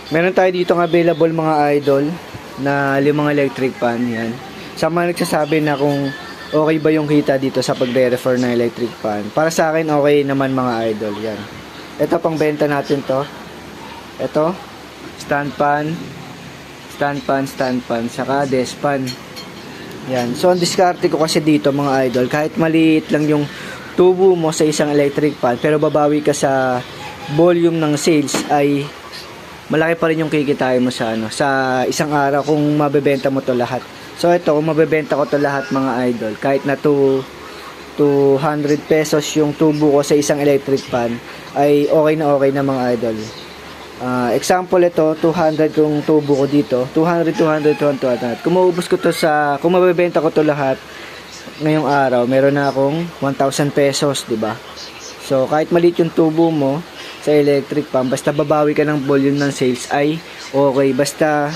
Meron tayo dito ng available mga idol na 5 electric fan yan. Sa mga nagsasabi na kung okay ba yung kita dito sa pagre-refer ng electric fan. Para sa akin okay naman mga idol yan. Ito pang benta natin to. Ito stand fan, saka desk fan. Yan. So ang diskarte ko kasi dito mga idol, kahit maliit lang yung tubo mo sa isang electric fan pero babawi ka sa volume ng sales, ay malaki pa rin yung kikitain mo sa sa isang araw kung mabebenta mo to lahat. So ito, kung mabebenta ko to lahat mga idol, kahit na 200 pesos yung tubo ko sa isang electric fan, ay okay na mga idol. Example ito, 200 yung tubo ko dito, 200. Kung maubos ko to kung mabebenta ko to lahat ngayong araw, meron na akong 1,000 pesos, di ba? So kahit maliit yung tubo mo sa electric fan, basta babawi ka ng volume ng sales, ay okay. Basta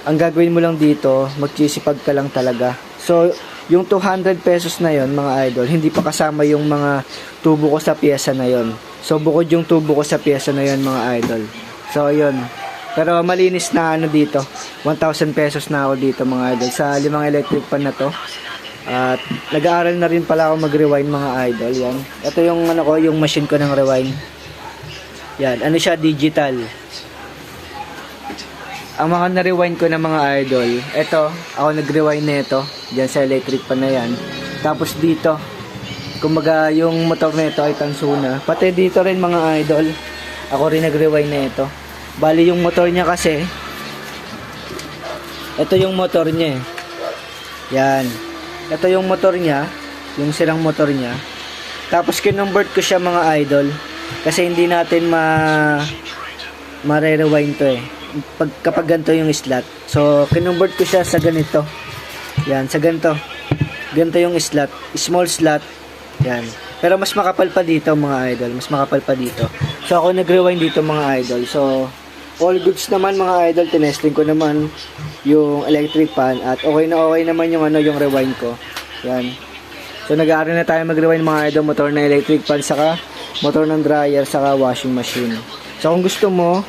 ang gagawin mo lang dito, magsisipag ka lang talaga. So yung 200 pesos na yon mga idol, hindi pa kasama yung mga tubo ko sa pyesa na yon. So bukod yung tubo ko sa pyesa na yon mga idol. So yun, pero malinis na dito, 1,000 pesos na ako dito mga idol sa 5 electric fan na to. At nag-aaral na rin pala ako mag-rewind mga idol. Yan, ito yung yung machine ko ng rewind. Yan, siya, digital. Ang mga na-rewind ko na mga idol, ito, ako nag-rewind nito diyan sa electric pan na yan. Tapos dito, kumbaga yung motor nito ay Tansuna. Pati dito rin mga idol, ako rin nag-rewind nito. Bali yung motor niya kasi, ito yung motor niya eh. Yan. Ito yung motor niya, yung sirang motor niya. Tapos kinonvert ko siya mga idol. Kasi hindi natin mare-rewind to eh. Kapag ganito yung slot. So, kinonvert ko siya sa ganito. Yan, sa ganito. Ganito yung slot. Small slot. Yan. Pero mas makapal pa dito mga idol. Mas makapal pa dito. So, ako nag-rewind dito mga idol. So, all goods naman mga idol. Tinesting ko naman yung electric fan. At okay naman yung yung rewind ko. Yan. So, nag-aaral na tayo mag-rewind mga idol. Motor na electric fan, saka motor ng dryer, saka washing machine. So kung gusto mo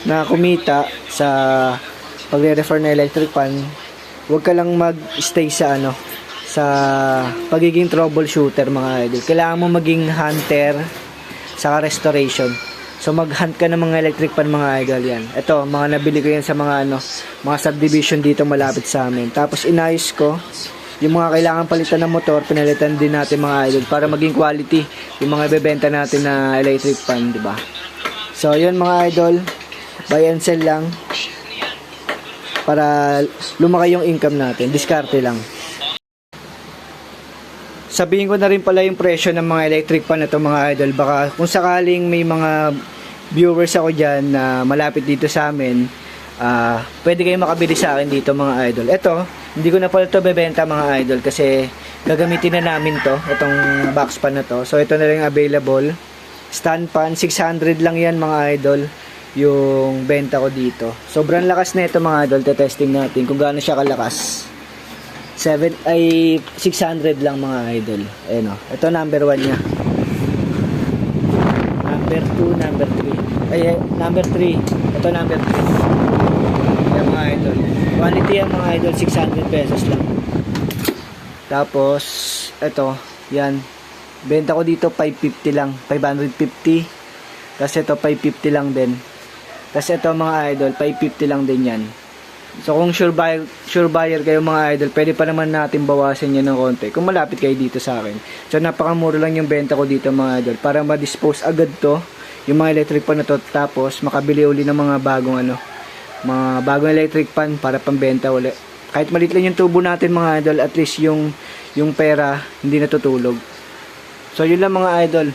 na kumita sa pagre-refer na electric fan, huwag ka lang mag-stay sa sa pagiging troubleshooter mga idol. Kailangan mo maging hunter saka restoration. So mag-hunt ka ng mga electric fan mga idol yan. Ito, mga nabili ko yan sa mga mga subdivision dito malapit sa amin. Tapos inayos ko yung mga kailangan palitan ng motor, pinalitan din natin mga idol para maging quality yung mga ibebenta natin na electric fan, di ba? So, yun mga idol, buy and sell lang para lumaki yung income natin. Diskarte lang. Sabihin ko na rin pala yung presyo ng mga electric fan na to mga idol. Baka kung sakaling may mga viewers ako dyan na malapit dito sa amin, pwede kayo makabili sa akin dito mga idol. Ito, hindi ko na pala ito bebenta mga idol kasi gagamitin na namin to, itong box pan na to. So ito na lang available. Stand pan, 600 lang yan mga idol yung benta ko dito. Sobrang lakas na ito mga idol. Te-testing natin kung gaano siya kalakas. 600 lang mga idol. Ayun o, ito number 1 nya. Number 2, number 3. Ay, number 3. Ito number 3. Yan mga idol. Quality yan mga idol, 600 pesos lang. Tapos, ito, yan. Benta ko dito 550 lang, 550. Kasi ito 550 lang din. Kasi ito mga idol, 550 lang din yan. So kung sure buyer kayo mga idol, pwede pa naman natin bawasan yan ng konti kung malapit kayo dito sa akin. So napakamura lang yung benta ko dito mga idol para ma-dispose agad to, yung mga electric pan na to, tapos makabili uli ng mga bagong mga bagong electric pan para pambenta uli. Kahit maliit lang yung tubo natin mga idol, at least yung pera hindi natutulog. So yun lang mga idol.